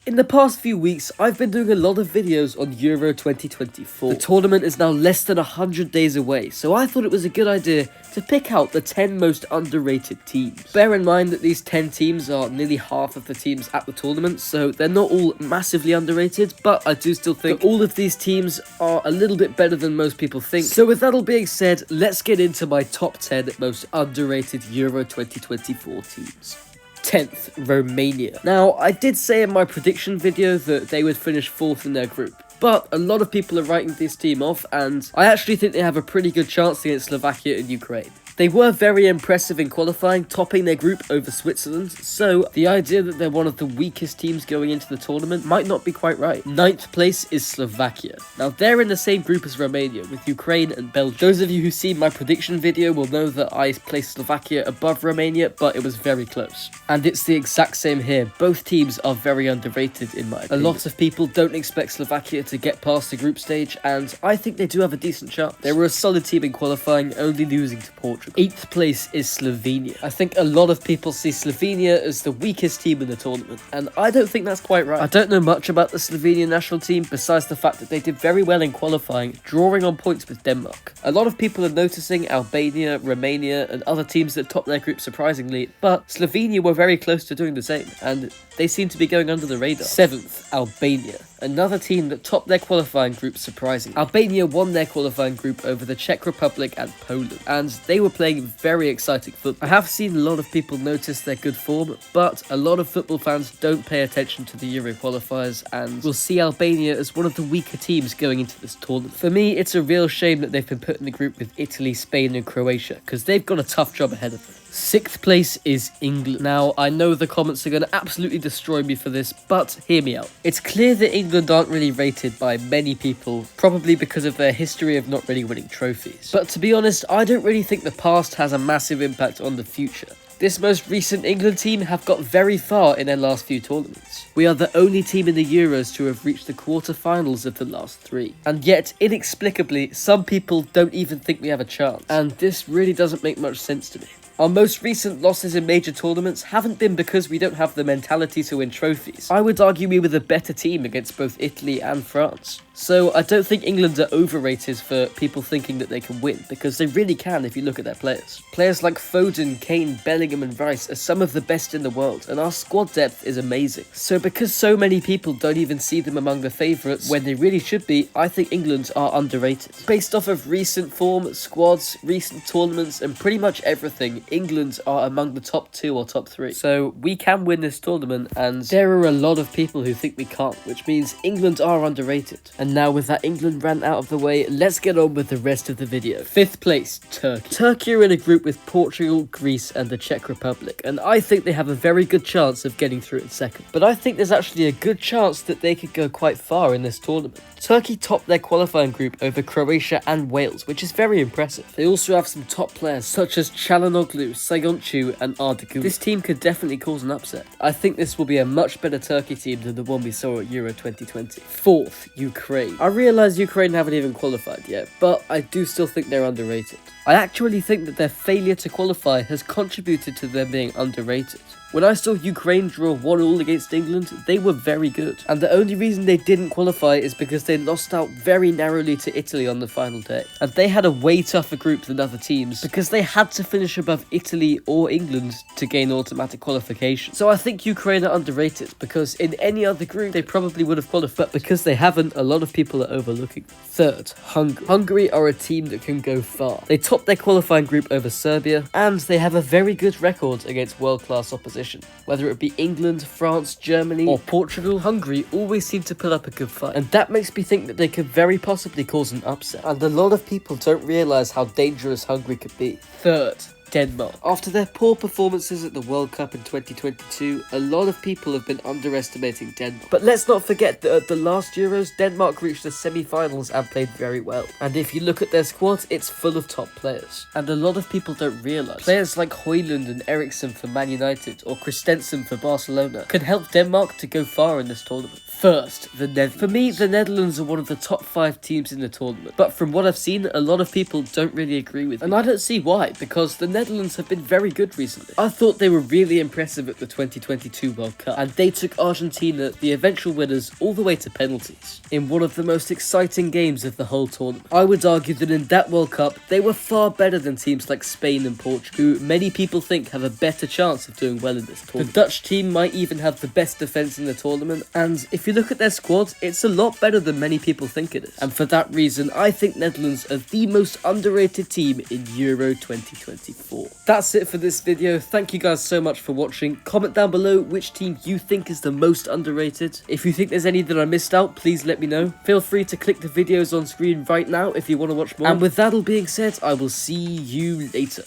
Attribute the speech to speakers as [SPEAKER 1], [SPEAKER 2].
[SPEAKER 1] In the past few weeks, I've been doing a lot of videos on Euro 2024. The tournament is now less than 100 days away, so I thought it was a good idea to pick out the 10 most underrated teams. Bear in mind that these 10 teams are nearly half of the teams at the tournament, so they're not all massively underrated, but I do still think all of these teams are a little bit better than most people think. So with that all being said, let's get into my top 10 most underrated Euro 2024 teams. 10th, Romania. Now, I did say in my prediction video that they would finish 4th in their group, but a lot of people are writing this team off, and I actually think they have a pretty good chance against Slovakia and Ukraine. They were very impressive in qualifying, topping their group over Switzerland, so the idea that they're one of the weakest teams going into the tournament might not be quite right. 9th place is Slovakia. Now, they're in the same group as Romania, with Ukraine and Belgium. Those of you who see my prediction video will know that I placed Slovakia above Romania, but it was very close. And it's the exact same here. Both teams are very underrated in my opinion. A lot of people don't expect Slovakia to get past the group stage, and I think they do have a decent chance. They were a solid team in qualifying, only losing to Portugal. 8th place is Slovenia. I think a lot of people see Slovenia as the weakest team in the tournament, and I don't think that's quite right. I don't know much about the Slovenian national team besides the fact that they did very well in qualifying, drawing on points with Denmark. A lot of people are noticing Albania, Romania, and other teams that topped their group surprisingly, but Slovenia were very close to doing the same, and they seem to be going under the radar. 7th, Albania. Another team that topped their qualifying group surprisingly. Albania won their qualifying group over the Czech Republic and Poland, and they were playing very exciting football. I have seen a lot of people notice their good form, but a lot of football fans don't pay attention to the Euro qualifiers and will see Albania as one of the weaker teams going into this tournament. For me, it's a real shame that they've been put in the group with Italy, Spain and Croatia, because they've got a tough job ahead of them. 6th place is England. Now, I know the comments are going to absolutely destroy me for this, but hear me out. It's clear that England aren't really rated by many people, probably because of their history of not really winning trophies. But to be honest, I don't really think the past has a massive impact on the future. This most recent England team have got very far in their last few tournaments. We are the only team in the Euros to have reached the quarter-finals of the last 3. And yet, inexplicably, some people don't even think we have a chance. And this really doesn't make much sense to me. Our most recent losses in major tournaments haven't been because we don't have the mentality to win trophies. I would argue we were the better team against both Italy and France. So I don't think England are overrated for people thinking that they can win, because they really can if you look at their players. Players like Foden, Kane, Bellingham and Rice are some of the best in the world, and our squad depth is amazing. So because so many people don't even see them among the favourites when they really should be, I think England are underrated. Based off of recent form, squads, recent tournaments and pretty much everything, England are among the top 2 or top 3. So we can win this tournament, and there are a lot of people who think we can't, which means England are underrated. And now with that England rant out of the way, let's get on with the rest of the video. 5th place, Turkey. Turkey are in a group with Portugal, Greece and the Czech Republic, and I think they have a very good chance of getting through in second. But I think there's actually a good chance that they could go quite far in this tournament. Turkey topped their qualifying group over Croatia and Wales, which is very impressive. They also have some top players such as Çalhanoğlu, Sayoncu and Arda. This team could definitely cause an upset. I think this will be a much better Turkey team than the one we saw at Euro 2020. 4th, Ukraine. I realise Ukraine haven't even qualified yet, but I do still think they're underrated. I actually think that their failure to qualify has contributed to them being underrated. When I saw Ukraine draw 1-1 against England, they were very good. And the only reason they didn't qualify is because they lost out very narrowly to Italy on the final day. And they had a way tougher group than other teams because they had to finish above Italy or England to gain automatic qualification. So I think Ukraine are underrated because in any other group they probably would have qualified. But because they haven't, a lot of people are overlooking them. 3rd, Hungary. Hungary are a team that can go far. They topped their qualifying group over Serbia, and they have a very good record against world-class opposition. Whether it be England, France, Germany or Portugal, Hungary always seem to put up a good fight. And that makes me think that they could very possibly cause an upset. And a lot of people don't realise how dangerous Hungary could be. 3rd, Denmark. After their poor performances at the World Cup in 2022, a lot of people have been underestimating Denmark. But let's not forget that at the last Euros, Denmark reached the semi-finals and played very well. And if you look at their squad, it's full of top players. And a lot of people don't realise. Players like Højlund and Eriksen for Man United or Christensen for Barcelona can help Denmark to go far in this tournament. First, the Netherlands. For me, the Netherlands are one of the top 5 teams in the tournament. But from what I've seen, a lot of people don't really agree with me. And I don't see why, because the Netherlands have been very good recently. I thought they were really impressive at the 2022 World Cup, and they took Argentina, the eventual winners, all the way to penalties, in one of the most exciting games of the whole tournament. I would argue that in that World Cup, they were far better than teams like Spain and Portugal, who many people think have a better chance of doing well in this tournament. The Dutch team might even have the best defence in the tournament, and if you look at their squad, it's a lot better than many people think it is. And for that reason, I think Netherlands are the most underrated team in Euro 2024. That's it for this video. Thank you guys so much for watching. Comment down below which team you think is the most underrated. If you think there's any that I missed out, please let me know. Feel free to click the videos on screen right now if you want to watch more. And with that all being said, I will see you later.